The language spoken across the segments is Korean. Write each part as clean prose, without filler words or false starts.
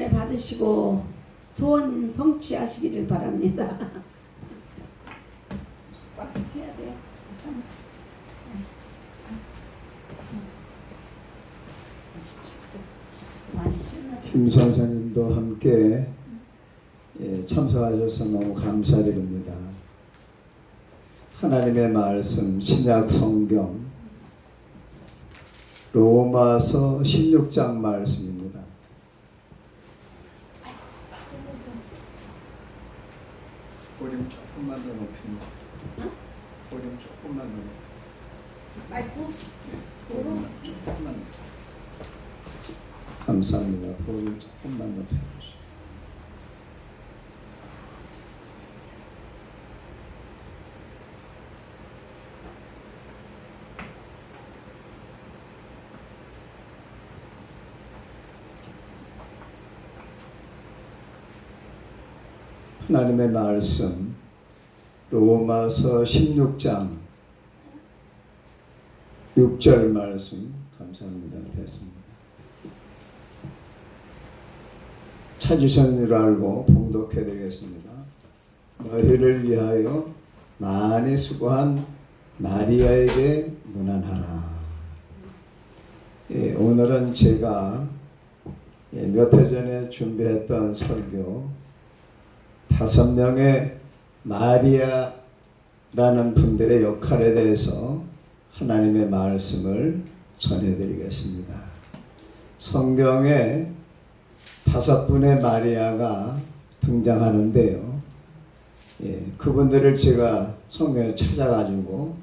은혜 받으시고 소원 성취하시기를 바랍니다. 해야 돼요. 김 선생님도 함께 참석하셔서 너무 감사드립니다. 하나님의 말씀 신약 성경 로마서 16장 말씀입니다. 볼륨 조금만 더 높입니다. 볼륨 조금만 더 높입니다. 마이크? 조금만 감사합니다. 볼륨 조금만 높여주세요. 하나님의 말씀 로마서 16장 6절 말씀 감사합니다. 됐습니다. 찾으셨는 줄 알고 봉독해 드리겠습니다. 너희를 위하여 많이 수고한 마리아에게 문안하라. 오늘은 제가 몇 해 전에 준비했던 설교 5명의 마리아라는 분들의 역할에 대해서 하나님의 말씀을 전해드리겠습니다. 성경에 5분의 마리아가 등장하는데요. 그분들을 제가 성경에 찾아가지고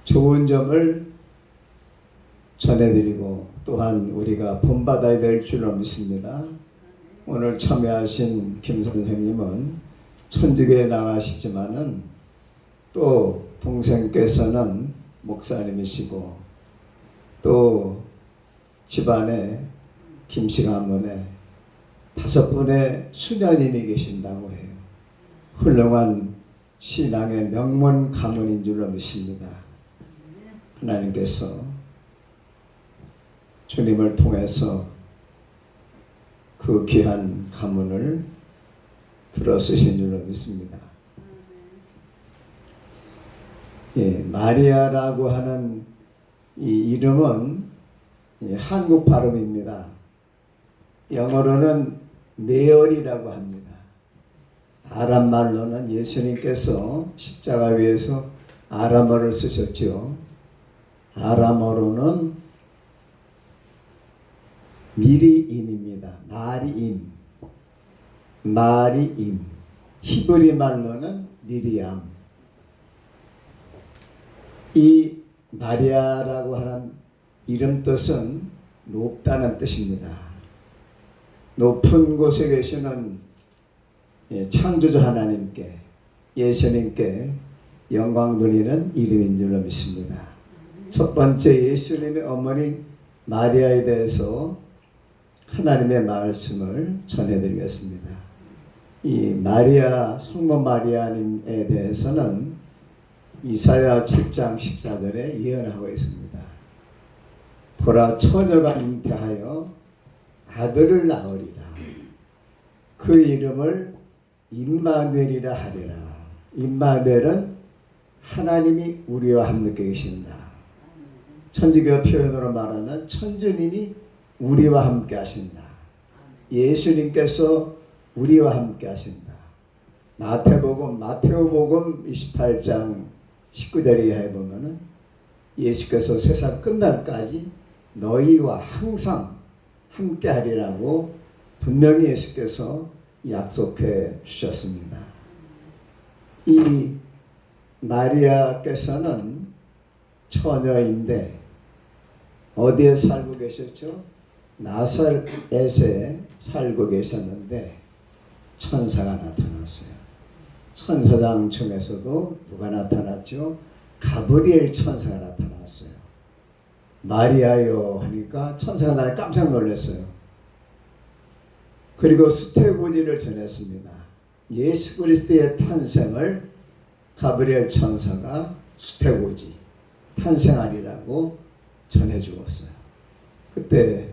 좋은 점을 전해드리고 또한 우리가 본받아야 될 줄로 믿습니다. 오늘 참여하신 김 선생님은 천주교에 나가시지만은 또 동생께서는 목사님이시고 또 집안에 김씨 가문에 5분의 수녀님이 계신다고 해요. 훌륭한 신앙의 명문 가문인 줄로 믿습니다. 하나님께서 주님을 통해서 그 귀한 가문을 들어 쓰신 줄로 믿습니다. 마리아라고 하는 이 이름은 한국 발음입니다. 영어로는 메어리라고 합니다. 아람 말로는 예수님께서 십자가 위에서 아람어를 쓰셨죠. 아람어로는 미리임입니다. 마리임. 히브리 말로는 미리암. 이 마리아라고 하는 이름 뜻은 높다는 뜻입니다. 높은 곳에 계시는 창조주 하나님께 예수님께 영광 돌리는 이름인 줄로 믿습니다. 첫 번째 예수님의 어머니 마리아에 대해서 하나님의 말씀을 전해드리겠습니다. 이 마리아, 성모 마리아님에 대해서는 이사야 7장 14절에 예언하고 있습니다. 보라, 처녀가 잉태하여 아들을 낳으리라. 그 이름을 임마누엘이라 하리라. 임마누엘은 하나님이 우리와 함께 계신다. 천주교 표현으로 말하면 천주님이 우리와 함께 하신다. 예수님께서 우리와 함께 하신다. 마태복음 28장 19절 이하에 보면은 예수께서 세상 끝날까지 너희와 항상 함께 하리라고 분명히 예수께서 약속해 주셨습니다. 이 마리아께서는 처녀인데 어디에 살고 계셨죠? 나사렛에 살고 계셨는데 천사가 나타났어요. 천사장 중에서도 누가 나타났죠? 가브리엘 천사가 나타났어요. 마리아요 하니까 천사가 나를 깜짝 놀랐어요. 그리고 수태고지를 전했습니다. 예수 그리스도의 탄생을 가브리엘 천사가 수태고지 탄생하리라고 전해 주었어요. 그때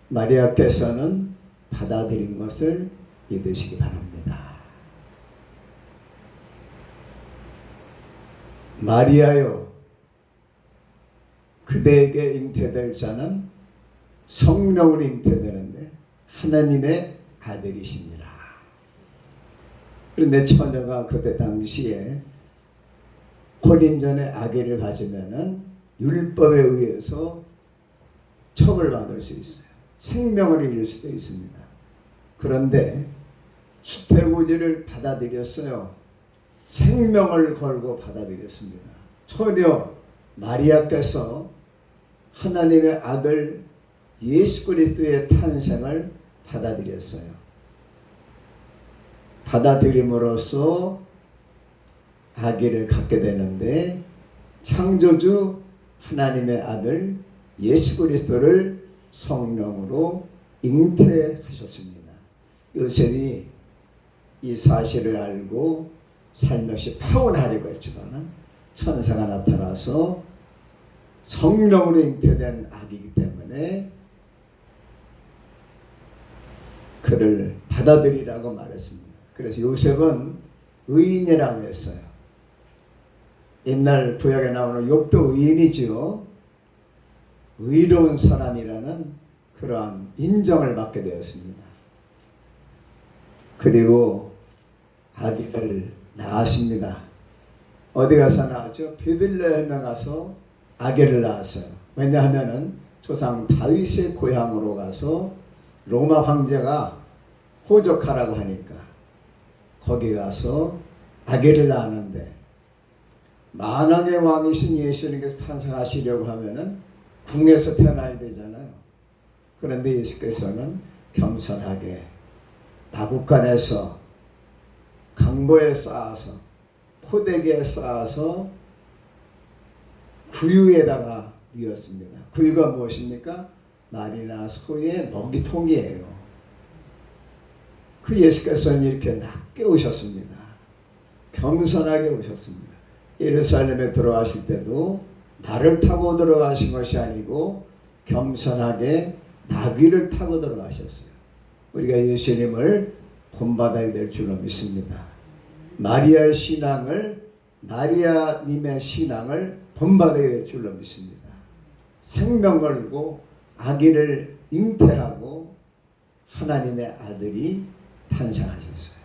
마리아께서는 받아들인 것을 믿으시기 바랍니다. 마리아여, 그대에게 잉태될 자는 성령으로 잉태되는데 하나님의 아들이시니라. 그런데 처녀가 그때 당시에 혼인전에 아기를 가지면은 율법에 의해서 처벌받을 수 있어요. 생명을 잃을 수도 있습니다. 그런데 수태고지를 받아들였어요. 생명을 걸고 받아들였습니다. 처녀 마리아께서 하나님의 아들 예수 그리스도의 탄생을 받아들였어요. 받아들임으로써 아기를 갖게 되는데 창조주 하나님의 아들 예수 그리스도를 성령으로 잉태하셨습니다. 요셉이 이 사실을 알고 살며시 파혼하려고 했지만 천사가 나타나서 성령으로 잉태된 아기이기 때문에 그를 받아들이라고 말했습니다. 그래서 요셉은 의인이라고 했어요. 옛날 구약에 나오는 욥도 의인이죠. 의로운 사람이라는 그러한 인정을 받게 되었습니다. 그리고 아기를 낳았습니다. 어디 가서 낳았죠? 베들레헴에 가서 아기를 낳았어요. 왜냐하면은 조상 다윗의 고향으로 가서 로마 황제가 호적하라고 하니까 거기 가서 아기를 낳았는데 만왕의 왕이신 예수님께서 탄생하시려고 하면은 궁에서 태어나야 되잖아요. 그런데 예수께서는 겸손하게 마구간에서 강보에 쌓아서 포대기에 쌓아서 구유에다가 뉘었습니다. 구유가 무엇입니까? 말이나 소의 먹이통이에요. 그 예수께서는 이렇게 낮게 오셨습니다. 겸손하게 오셨습니다. 예루살렘에 들어가실 때도 말을 타고 들어가신 것이 아니고 겸손하게 나귀를 타고 들어가셨어요. 우리가 예수님을 본받아야 될 줄로 믿습니다. 마리아님의 신앙을 본받아야 될 줄로 믿습니다. 생명 걸고 아기를 잉태하고 하나님의 아들이 탄생하셨어요.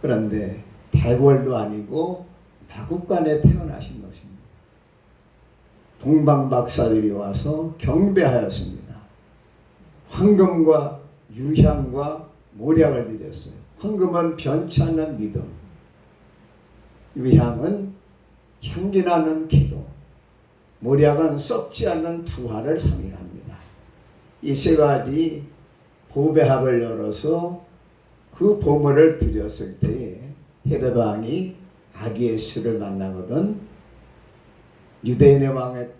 그런데 대궐도 아니고 마구간에 태어나신 것입니다. 동방박사들이 와서 경배하였습니다. 황금과 유향과 모략을 드렸어요. 황금은 변치 않는 믿음, 유향은 향기나는 기도, 모략은 썩지 않는 부활을 상징합니다. 이 세 가지 보배합을 열어서 그 보물을 드렸을 때에 헤롯 왕이 아기 예수를 만나거든 유대인의 왕의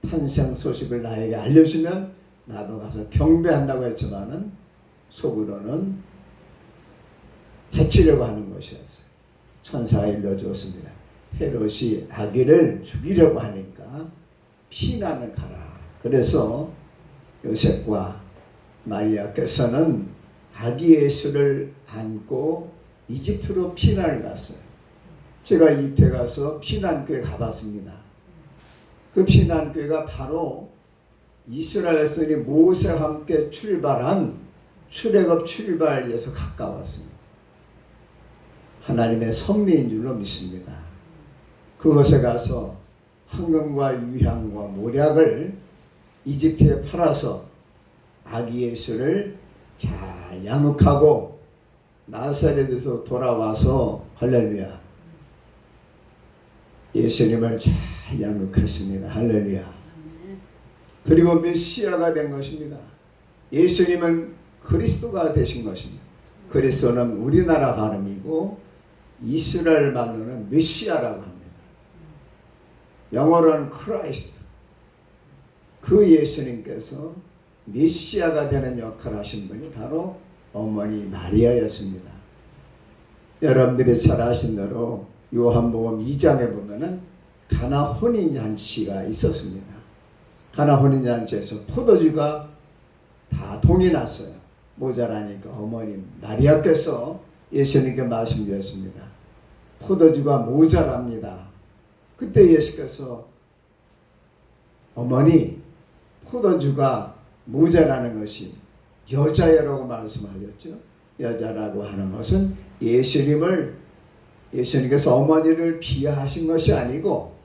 탄생 소식을 나에게 알려주면 나도 가서 경배한다고 했지만은 속으로는 해치려고 하는 것이었어요. 천사가 일러주었습니다. 헤롯이 아기를 죽이려고 하니까 피난을 가라. 그래서 요셉과 마리아께서는 아기 예수를 안고 이집트로 피난을 갔어요. 제가 이집트에 가서 피난교회 가봤습니다. 그 피난교회가 바로 이스라엘에서 모세와 함께 출발한 출애굽 출발에서 가까웠습니다. 하나님의 섭리인 줄로 믿습니다. 그곳에 가서 황금과 유향과 모략을 이집트에 팔아서 아기 예수를 잘 양육하고 나사렛에서 돌아와서 할렐루야 예수님을 잘 양육했습니다. 할렐루야. 그리고 메시아가 된 것입니다. 예수님은 그리스도가 되신 것입니다. 그리스도는 우리나라 발음이고 이스라엘 말로는 메시아라고 합니다. 영어로는 크라이스트. 그 예수님께서 메시아가 되는 역할을 하신 분이 바로 어머니 마리아였습니다. 여러분들이 잘 아신 대로 요한복음 2장에 보면은 가나 혼인잔치가 있었습니다. 가나 혼인잔치에서 포도주가 다 동이 났어요. 모자라니까 어머니 마리아께서 예수님께 말씀드렸습니다. 포도주가 모자랍니다. 그때 예수께서 어머니 포도주가 모자라는 것이 여자여라고 말씀하셨죠. 여자라고 하는 것은 예수님께서 어머니를 비하하신 것이 아니고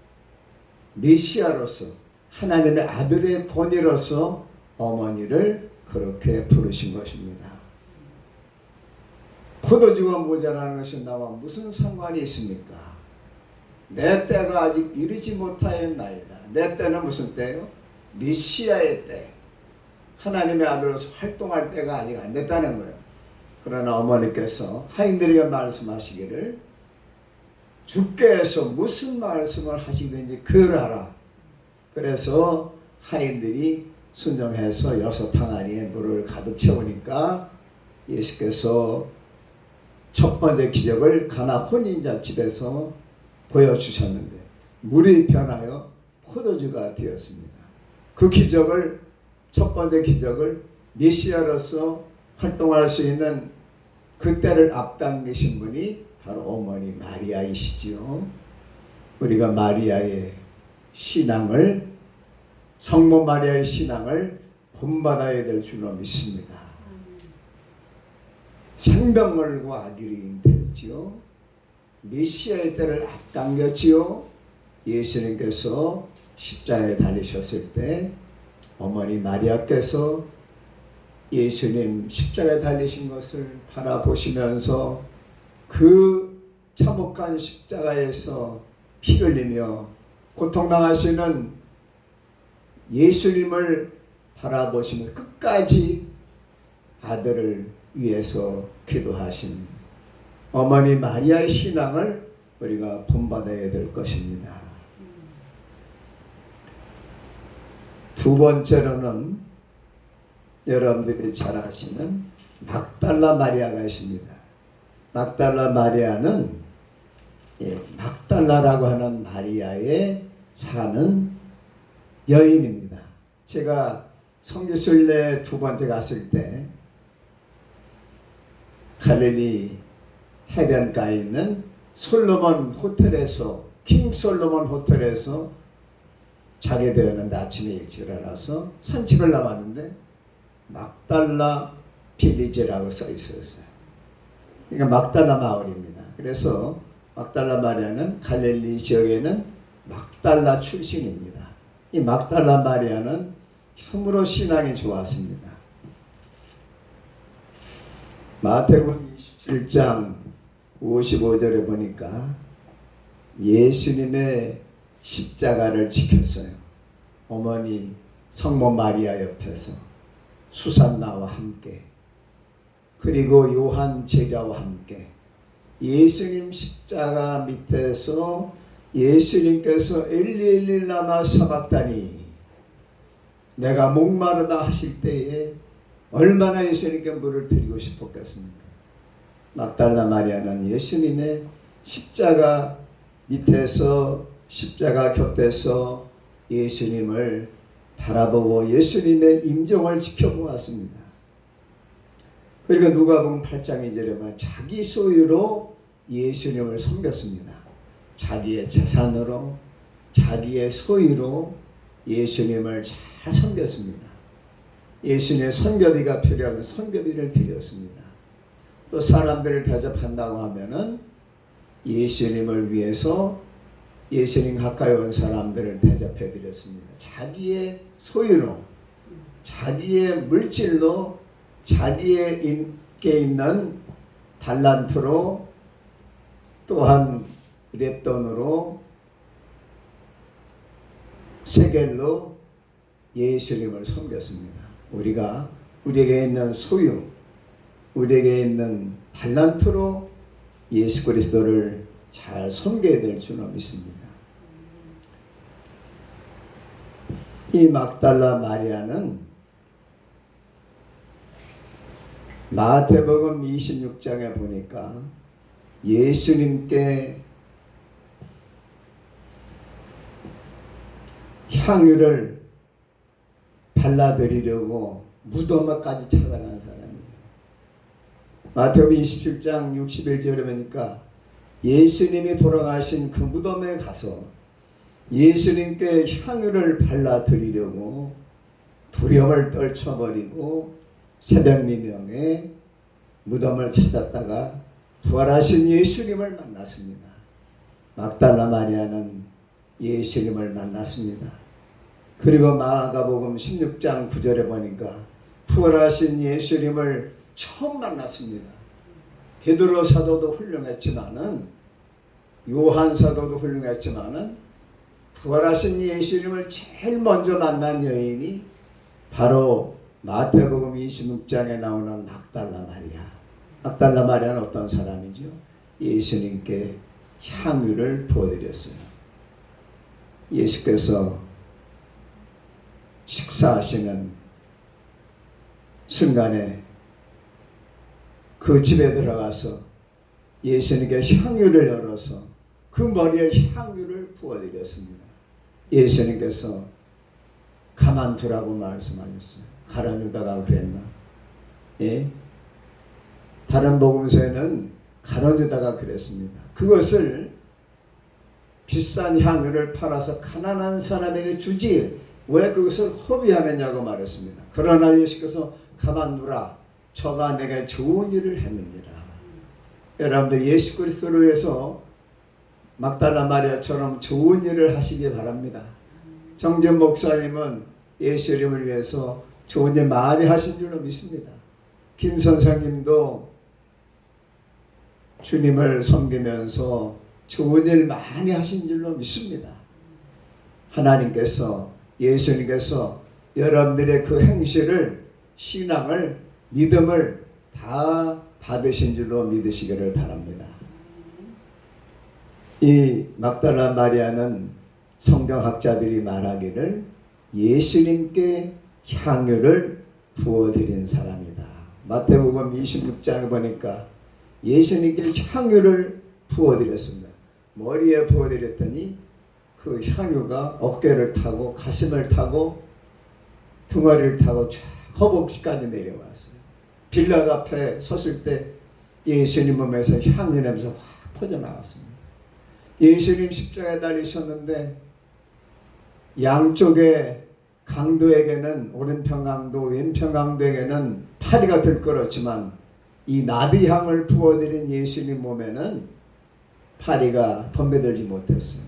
메시아로서 하나님의 아들의 본이로서 어머니를 그렇게 부르신 것입니다. 포도주가 모자라는 것이 나와 무슨 상관이 있습니까? 내 때가 아직 이르지 못하였나이다. 내 때는 무슨 때요? 메시아의 때. 하나님의 아들로서 활동할 때가 아직 안 됐다는 거예요. 그러나 어머니께서 하인들에게 말씀하시기를 주께서 무슨 말씀을 하시든지 그러하라. 그래서 하인들이 순종해서 6항아리에 물을 가득 채우니까 예수께서 첫 번째 기적을 가나 혼인잔치에서 보여주셨는데 물이 변하여 포도주가 되었습니다. 그 기적을, 첫 번째 기적을 메시아로서 활동할 수 있는 그때를 앞당기신 분이 바로 어머니 마리아이시지요. 우리가 마리아의 신앙을, 성모 마리아의 신앙을 본받아야 될 줄로 믿습니다. 생명을과 아기를 잉태했지요. 메시아의 때를 앞당겼지요. 예수님께서 십자가에 달리셨을 때 어머니 마리아께서 예수님 십자가에 달리신 것을 바라보시면서 그 참혹한 십자가에서 피 흘리며 고통당하시는 예수님을 바라보시면서 끝까지 아들을 위해서 기도하신 어머니 마리아의 신앙을 우리가 본받아야 될 것입니다. 두 번째로는 여러분들이 잘 아시는 막달라 마리아가 있습니다. 막달라 마리아는 막달라라고 하는 마리아에 사는 여인입니다. 제가 성지순례 두 번째 갔을 때 갈릴리 해변가에 있는 솔로몬 호텔에서, 킹 솔로몬 호텔에서 자게 되었는데 아침에 일찍 일어나서 산책을 나왔는데 막달라 빌리지라고 써 있었어요. 그러니까 막달라 마을입니다. 그래서 막달라 마리아는 갈릴리 지역에는 막달라 출신입니다. 이 막달라 마리아는 참으로 신앙이 좋았습니다. 마태복음 27장 55절에 보니까 예수님의 십자가를 지켰어요. 어머니 성모 마리아 옆에서 수산나와 함께, 그리고 요한 제자와 함께 예수님 십자가 밑에서 예수님께서 엘리 엘리 라마 사박다니, 내가 목마르다 하실 때에 얼마나 예수님께 물을 드리고 싶었겠습니까? 막달라 마리아는 예수님의 십자가 밑에서, 십자가 곁에서 예수님을 바라보고 예수님의 임종을 지켜보았습니다. 그리고 누가복음 8장 2절에 보면 자기 소유로 예수님을 섬겼습니다. 자기의 재산으로, 자기의 소유로 예수님을 잘 섬겼습니다. 예수님의 선교비가 필요하면 선교비를 드렸습니다. 또 사람들을 대접한다고 하면은 예수님을 위해서 예수님 가까이 온 사람들을 대접해 드렸습니다. 자기의 소유로, 자기의 물질로, 자기의 게 있는 달란트로, 또한 랩돈으로, 세겔로 예수님을 섬겼습니다. 우리가 우리에게 있는 소유, 우리에게 있는 달란트로 예수 그리스도를 잘 섬겨야 될 줄로 믿습니다. 이 막달라 마리아는 마태복음 26장에 보니까 예수님께 향유를 발라드리려고 무덤까지 찾아간 사람입니다. 마태복음 27장 61절에 보니까 예수님이 돌아가신 그 무덤에 가서 예수님께 향유를 발라드리려고 두려움을 떨쳐버리고 새벽 미명에 무덤을 찾았다가 부활하신 예수님을 만났습니다. 막달라 마리아는 예수님을 만났습니다. 그리고 마가복음 16장 9절에 보니까 부활하신 예수님을 처음 만났습니다. 베드로 사도도 훌륭했지만은 요한 사도도 훌륭했지만은 부활하신 예수님을 제일 먼저 만난 여인이 바로 마태복음 26장에 나오는 막달라 마리아. 막달라 마리아는 어떤 사람이죠? 예수님께 향유를 부어드렸어요. 예수께서 식사하시는 순간에 그 집에 들어가서 예수님께 향유를 열어서 그 머리에 향유를 부어드렸습니다. 예수님께서 가만두라고 말씀하셨어요. 가라누다가 그랬나? 예? 다른 복음서에는 가라누다가 그랬습니다. 그것을 비싼 향유를 팔아서 가난한 사람에게 주지 왜 그것을 허비하느냐고 말했습니다. 그러나 예수께서 가만두라. 저가 내게 좋은 일을 했느니라. 여러분들 예수 그리스도를 위해서 막달라 마리아처럼 좋은 일을 하시기 바랍니다. 정전 목사님은 예수 이름을 위해서 좋은 일 많이 하신 줄로 믿습니다. 김 선생님도 주님을 섬기면서 좋은 일 많이 하신 줄로 믿습니다. 하나님께서 예수님께서 여러분들의 그 행실을 신앙을 믿음을 다 받으신 줄로 믿으시기를 바랍니다. 이 막달라 마리아는 성경학자들이 말하기를 예수님께 향유를 부어드린 사람이다. 마태복음 26장에 보니까 예수님께 향유를 부어드렸습니다. 머리에 부어드렸더니 그 향유가 어깨를 타고 가슴을 타고 등허리를 타고 쫙 허벅지까지 내려왔어요. 빌라 앞에 섰을 때 예수님 몸에서 향유 냄새가 확 퍼져나왔습니다. 예수님 십자가에 달리셨는데 양쪽에 강도에게는 오른편 강도 왼편 강도에게는 파리가 들끓었지만 이 나드향을 부어드린 예수님 몸에는 파리가 덤벼들지 못했어요.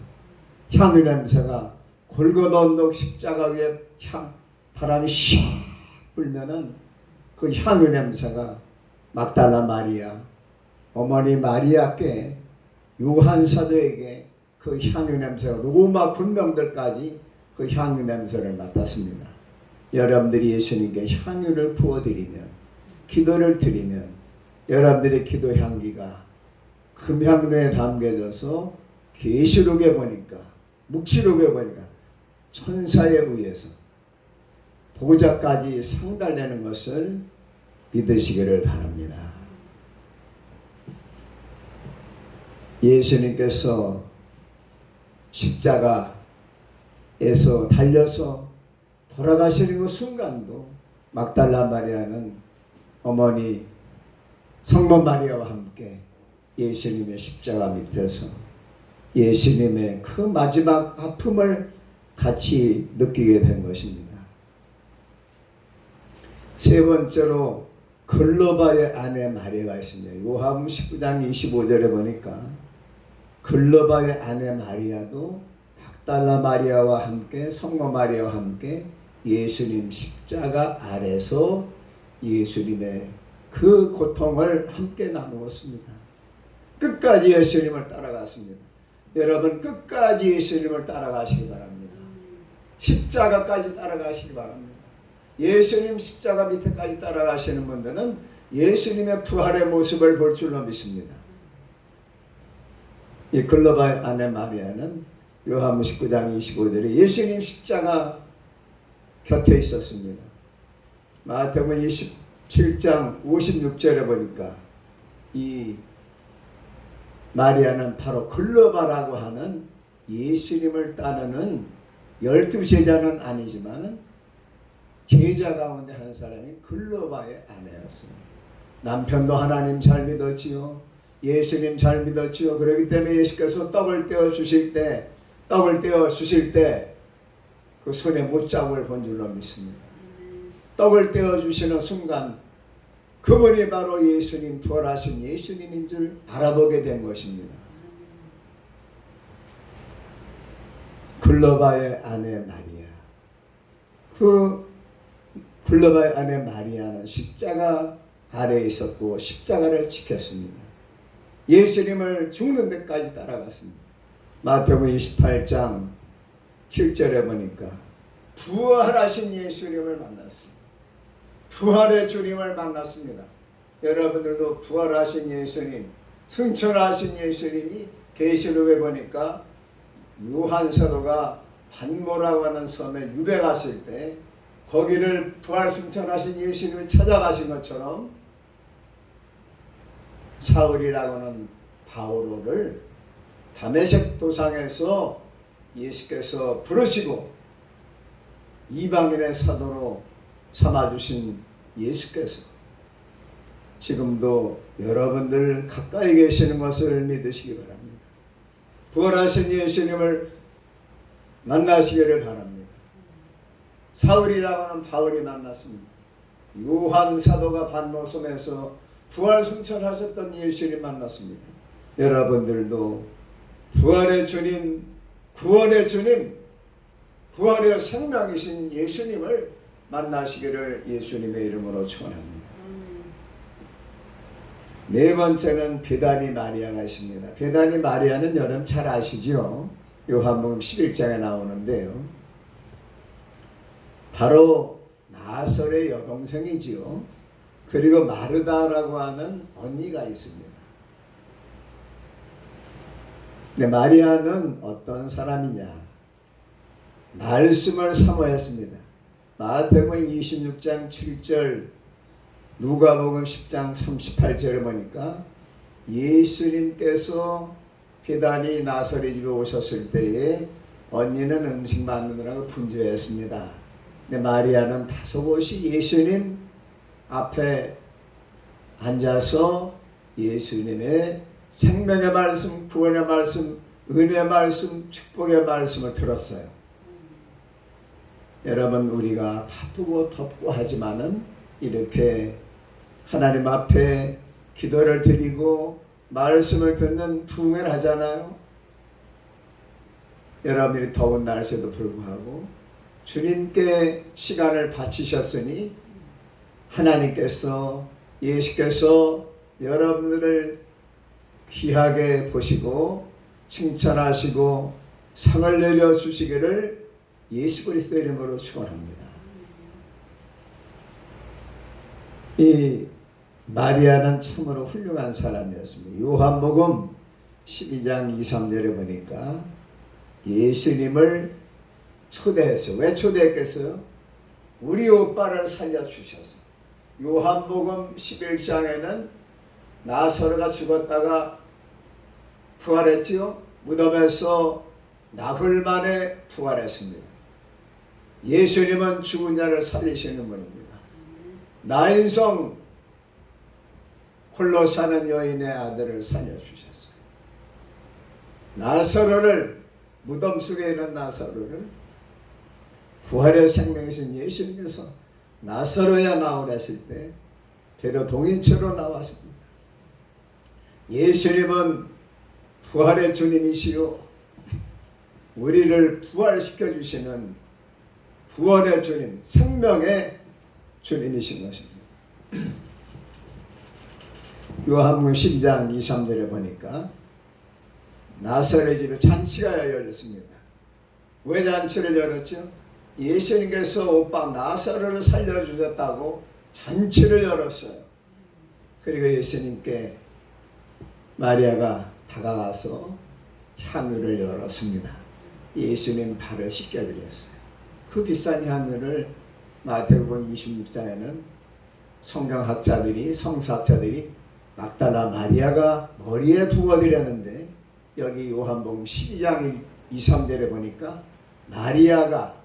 향유 냄새가 골고다 언덕 십자가 위에 바람이 샥 불면은 그 향유 냄새가 막달라 마리아 어머니 마리아께 요한 사도에게 그 향유 냄새가 로마 군병들까지 그 향유 냄새를 맡았습니다. 여러분들이 예수님께 향유를 부어드리면 기도를 드리면 여러분들의 기도 향기가 금향로에 담겨져서 계시록에 보니까 묵시록에 보니까 천사에 의해서 보좌까지 상달되는 것을 믿으시기를 바랍니다. 예수님께서 십자가에서 달려서 돌아가시는 그 순간도 막달라 마리아는 어머니 성모 마리아와 함께 예수님의 십자가 밑에서 예수님의 그 마지막 아픔을 같이 느끼게 된 것입니다. 세 번째로 글로바의 아내 마리아가 있습니다. 요한복음 19장 25절에 보니까 글로바의 아내 마리아도 막달라 마리아와 함께 성모 마리아와 함께 예수님 십자가 아래서 예수님의 그 고통을 함께 나누었습니다. 끝까지 예수님을 따라갔습니다. 여러분 끝까지 예수님을 따라가시기 바랍니다. 십자가까지 따라가시기 바랍니다. 예수님 십자가 밑에까지 따라가시는 분들은 예수님의 부활의 모습을 볼 줄로 믿습니다. 이 글로바 아내 마리아는 요한복음 19장 25절에 예수님 십자가 곁에 있었습니다. 마태복음 27장 56절에 보니까 이 마리아는 바로 글로바라고 하는 예수님을 따르는 12제자는 아니지만 제자 가운데 한 사람이 글로바의 아내였습니다. 남편도 하나님 잘 믿었지요. 예수님 잘 믿었지요. 그렇기 때문에 예수께서 떡을 떼어 주실 때 그 손에 못자국을 본 줄로 믿습니다. 떡을 떼어 주시는 순간 그분이 바로 예수님, 부활하신 예수님인 줄 알아보게 된 것입니다. 글로바의 아내 마리아. 그 글로바의 아내 마리아는 십자가 아래에 있었고 십자가를 지켰습니다. 예수님을 죽는 데까지 따라갔습니다. 마태복음 28장 7절에 보니까 부활하신 예수님을 만났습니다. 부활의 주님을 만났습니다. 여러분들도 부활하신 예수님, 승천하신 예수님이 계시록에 보니까 요한 사도가 반모라고 하는 섬에 유배 갔을 때 거기를 부활 승천하신 예수님을 찾아가신 것처럼 사울이라고 하는 바오로를 다메섹 도상에서 예수께서 부르시고 이방인의 사도로 삼아주신 예수께서 지금도 여러분들 가까이 계시는 것을 믿으시기 바랍니다. 부활하신 예수님을 만나시기를 바랍니다. 사울이라고 하는 바울이 만났습니다. 요한 사도가 반모섬에서 부활 승천하셨던 예수님 만났습니다. 여러분들도 부활의 주님, 구원의 주님, 부활의 생명이신 예수님을 만나시기를 예수님의 이름으로 축원합니다. 네 번째는 베다니 마리아가 있습니다. 베다니 마리아는 여러분 잘 아시죠? 요한복음 11장에 나오는데요. 바로 나설의 여동생이지요. 그리고 마르다라고 하는 언니가 있습니다. 근데 마리아는 어떤 사람이냐? 말씀을 사모했습니다. 마태복음 26장 7절, 누가복음 10장 38절에 보니까 예수님께서 베다니 나사렛 집에 오셨을 때에 언니는 음식 만드느라고 분주했습니다. 근데 마리아는 다소곳이 예수님 앞에 앉아서 예수님의 생명의 말씀, 구원의 말씀, 은혜의 말씀, 축복의 말씀을 들었어요. 여러분, 우리가 바쁘고 덥고 하지만은 이렇게 하나님 앞에 기도를 드리고 말씀을 듣는 부흥을 하잖아요. 여러분이 더운 날씨에도 불구하고 주님께 시간을 바치셨으니 하나님께서, 예수께서 여러분들을 귀하게 보시고 칭찬하시고 상을 내려주시기를 예수 그리스도 이름으로 축원합니다. 이 마리아는 참으로 훌륭한 사람이었습니다. 요한복음 12장 2, 3절에 보니까 예수님을 초대했어요. 왜 초대했겠어요? 우리 오빠를 살려주셔서. 요한복음 11장에는 나사로가 죽었다가 부활했지요. 무덤에서 나흘 만에 부활했습니다. 예수님은 죽은 자를 살리시는 분입니다. 나인성 홀로 사는 여인의 아들을 살려주셨어요. 나사로를, 무덤 속에 있는 나사로를 부활의 생명이신 예수님께서 나사로야 나오라 하실 때 배로 동인체로 나왔습니다. 예수님은 부활의 주님이시요 우리를 부활시켜 주시는 구원의 주님, 생명의 주님이신 것입니다. 요한복음 12장 2, 3절에 보니까 나사렛 집에 잔치가 열렸습니다. 왜 잔치를 열었죠? 예수님께서 오빠 나사로를 살려주셨다고 잔치를 열었어요. 그리고 예수님께 마리아가 다가가서 향유를 열었습니다. 예수님 발을 씻겨드렸어요. 그 비싼 향유를 마태복음 26장에는 성경학자들이, 성서학자들이 막달라 마리아가 머리에 부어드렸는데 여기 요한복음 12장 2, 3절에 보니까 마리아가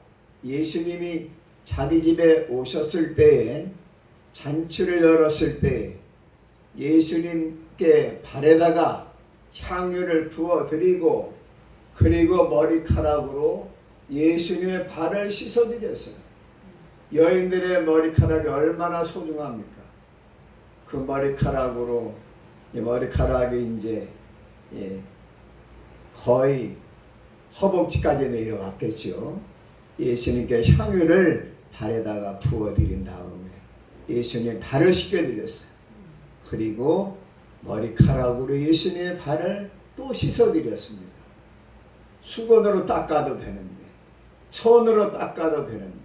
예수님이 자기 집에 오셨을 때에 잔치를 열었을 때 예수님께 발에다가 향유를 부어드리고 그리고 머리카락으로 예수님의 발을 씻어드렸어요. 여인들의 머리카락이 얼마나 소중합니까? 그 머리카락으로 이 머리카락이 이제 거의 허벅지까지 내려왔겠죠. 예수님께 향유를 발에다가 부어드린 다음에 예수님의 발을 씻겨드렸어요. 그리고 머리카락으로 예수님의 발을 또 씻어드렸습니다. 수건으로 닦아도 되는데, 천으로 닦아도 되는데,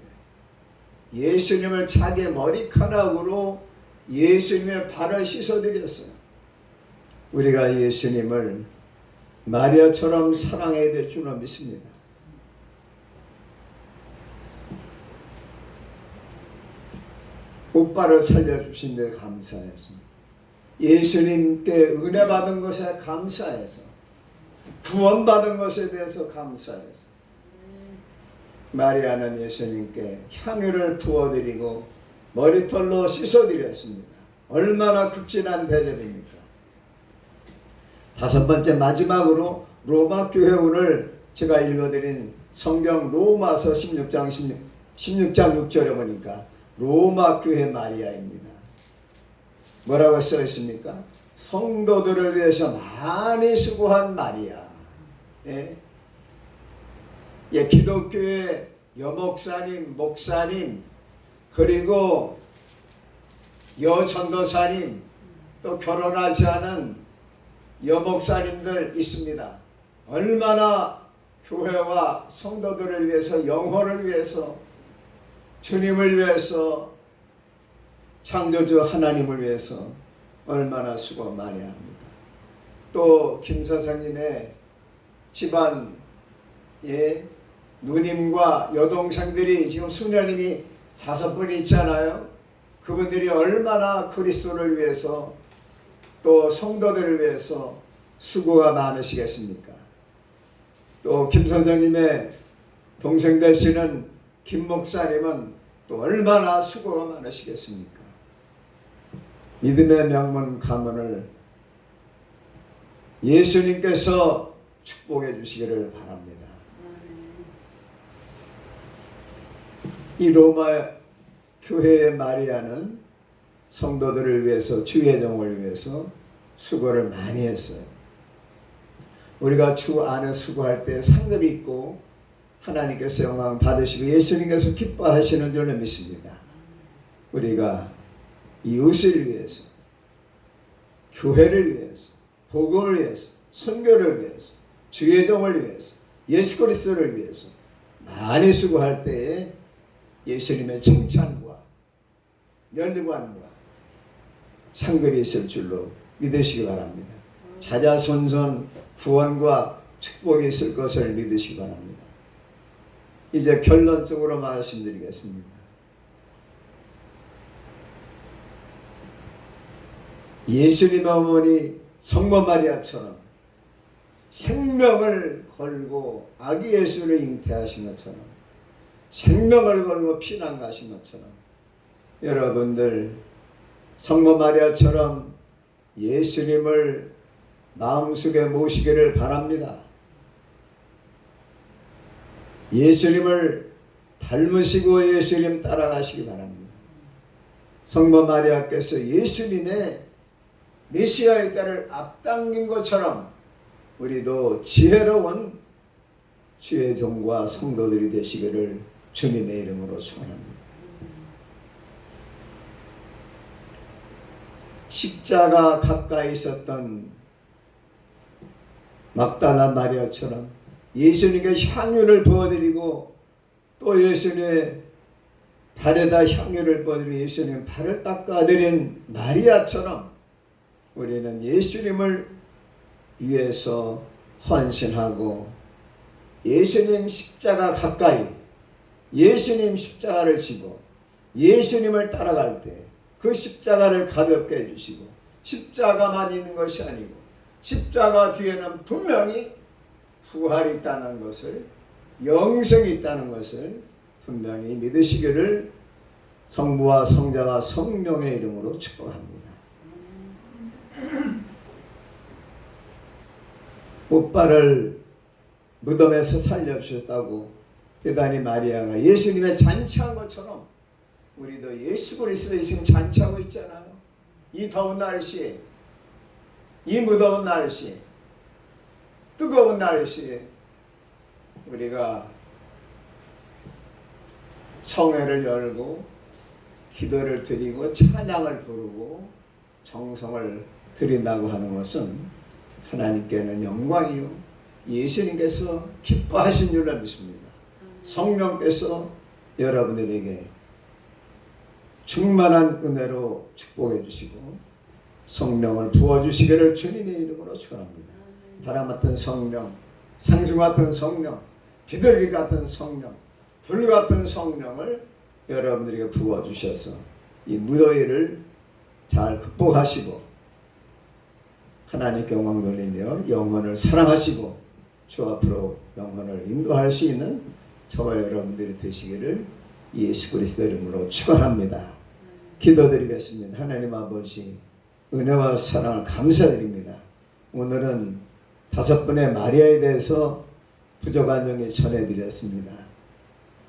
예수님을 자기 머리카락으로 예수님의 발을 씻어드렸어요. 우리가 예수님을 마리아처럼 사랑해야 될 줄로 믿습니다. 오빠를 살려주신 데 감사했습니다. 예수님께 은혜 받은 것에 감사해서, 구원받은 것에 대해서 감사해서 마리아는 예수님께 향유를 부어드리고 머리털로 씻어드렸습니다. 얼마나 극진한 대접입니까? 다섯 번째, 마지막으로 로마 교회 오늘 제가 읽어드린 성경 로마서 16장 6절에 보니까 로마 교회 마리아입니다. 뭐라고 써 있습니까? 성도들을 위해서 많이 수고한 마리아. 기독교의 여목사님, 목사님, 그리고 여전도사님, 또 결혼하지 않은 여목사님들 있습니다. 얼마나 교회와 성도들을 위해서, 영혼을 위해서, 주님을 위해서, 창조주 하나님을 위해서 얼마나 수고 많이 합니다. 또 김 선생님의 집안 누님과 여동생들이 지금 수녀님이 5분이 있잖아요. 그분들이 얼마나 그리스도를 위해서 또 성도들을 위해서 수고가 많으시겠습니까? 또 김 선생님의 동생 되시는 김 목사님은 또 얼마나 수고가 많으시겠습니까? 믿음의 명문 가문을 예수님께서 축복해 주시기를 바랍니다. 이 로마 교회의 마리아는 성도들을 위해서, 주의 종을 위해서 수고를 많이 했어요. 우리가 주 안에 수고할 때 상급이 있고 하나님께서 영광 받으시고 예수님께서 기뻐하시는 줄로 믿습니다. 우리가 이웃을 위해서, 교회를 위해서, 복음을 위해서, 선교를 위해서, 주의 종을 위해서, 예수 그리스도를 위해서 많이 수고할 때에 예수님의 칭찬과 면류관과 상급이 있을 줄로 믿으시기 바랍니다. 자자손손 구원과 축복이 있을 것을 믿으시기 바랍니다. 이제 결론적으로 말씀드리겠습니다. 예수님 어머니 성모 마리아처럼 생명을 걸고 아기 예수를 잉태하신 것처럼, 생명을 걸고 피난 가신 것처럼, 여러분들 성모 마리아처럼 예수님을 마음속에 모시기를 바랍니다. 예수님을 닮으시고 예수님 따라가시기 바랍니다. 성모 마리아께서 예수님의 메시아의 때를 앞당긴 것처럼 우리도 지혜로운 주의 종과 성도들이 되시기를 주님의 이름으로 축원합니다. 십자가 가까이 있었던 막달라 마리아처럼 예수님께 향유를 부어드리고 또 예수님의 발에다 향유를 부어드리고 예수님 발을 닦아드린 마리아처럼 우리는 예수님을 위해서 헌신하고 예수님 십자가 가까이, 예수님 십자가를 지고 예수님을 따라갈 때 그 십자가를 가볍게 해주시고, 십자가만 있는 것이 아니고 십자가 뒤에는 분명히 부활이 있다는 것을, 영생이 있다는 것을 분명히 믿으시기를 성부와 성자와 성령의 이름으로 축복합니다. 오빠를 무덤에서 살려주셨다고 베다니 마리아가 예수님의 잔치한 것처럼 우리도 예수 그리스도의 지금 잔치하고 있잖아요. 이 더운 날씨에, 이 무더운 날씨에, 뜨거운 날씨에 우리가 성회를 열고 기도를 드리고 찬양을 부르고 정성을 드린다고 하는 것은 하나님께는 영광이요 예수님께서 기뻐하신 줄로 믿습니다. 성령께서 여러분들에게 충만한 은혜로 축복해 주시고 성령을 부어주시기를 주님의 이름으로 축원합니다. 바람 같은 성령, 상수 같은 성령, 비둘기 같은 성령, 불 같은 성령을 여러분들에게 부어주셔서 이 무더위를 잘 극복하시고 하나님께 영광 돌리며 영혼을 사랑하시고 주 앞으로 영혼을 인도할 수 있는 저와 여러분들이 되시기를 예수 그리스도 이름으로 축원합니다. 기도드리겠습니다. 하나님 아버지 은혜와 사랑을 감사드립니다. 오늘은 5분의 마리아에 대해서 부족한 영에 전해드렸습니다.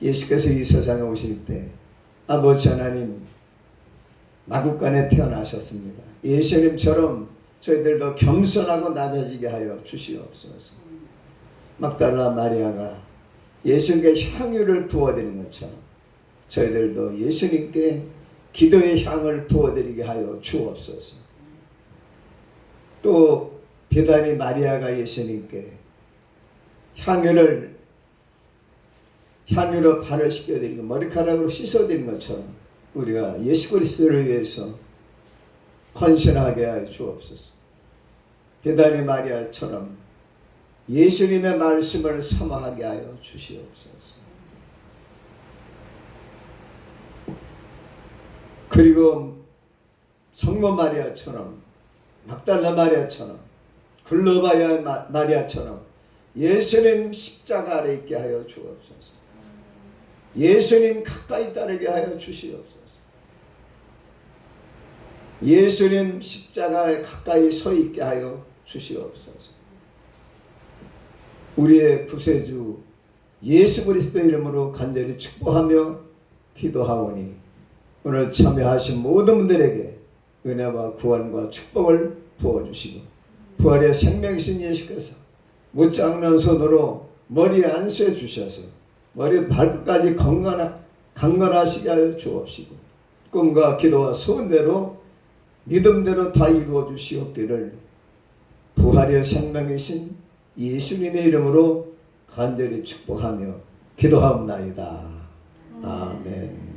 예수께서 이 세상에 오실 때 아버지 하나님 마국간에 태어나셨습니다. 예수님처럼 저희들도 겸손하고 낮아지게 하여 주시옵소서. 막달라 마리아가 예수님께 향유를 부어드리는 것처럼 저희들도 예수님께 기도의 향을 부어드리게 하여 주옵소서. 또 베다니 마리아가 예수님께 향유로 발을 씻겨드리고 머리카락으로 씻어드리는 것처럼 우리가 예수 그리스도를 위해서 헌신하게 하여 주옵소서. 베다니 마리아처럼 예수님의 말씀을 사모하게 하여 주시옵소서. 그리고 성모 마리아처럼 막달라 마리아처럼 글로바야 마리아처럼 예수님 십자가 아래 있게 하여 주옵소서. 예수님 가까이 따르게 하여 주시옵소서. 예수님 십자가에 가까이 서 있게 하여 주시옵소서. 우리의 구세주 예수 그리스도 이름으로 간절히 축복하며 기도하오니 오늘 참여하신 모든 분들에게 은혜와 구원과 축복을 부어주시고 부활의 생명이신 예수께서 못장난 손으로 머리에 안수해 주셔서 머리 발끝까지 강건하시게 하여 주옵시고 꿈과 기도와 소원대로 믿음대로 다 이루어 주시옵기를 부활의 생명이신 예수님의 이름으로 간절히 축복하며 기도하옵나이다. 아멘.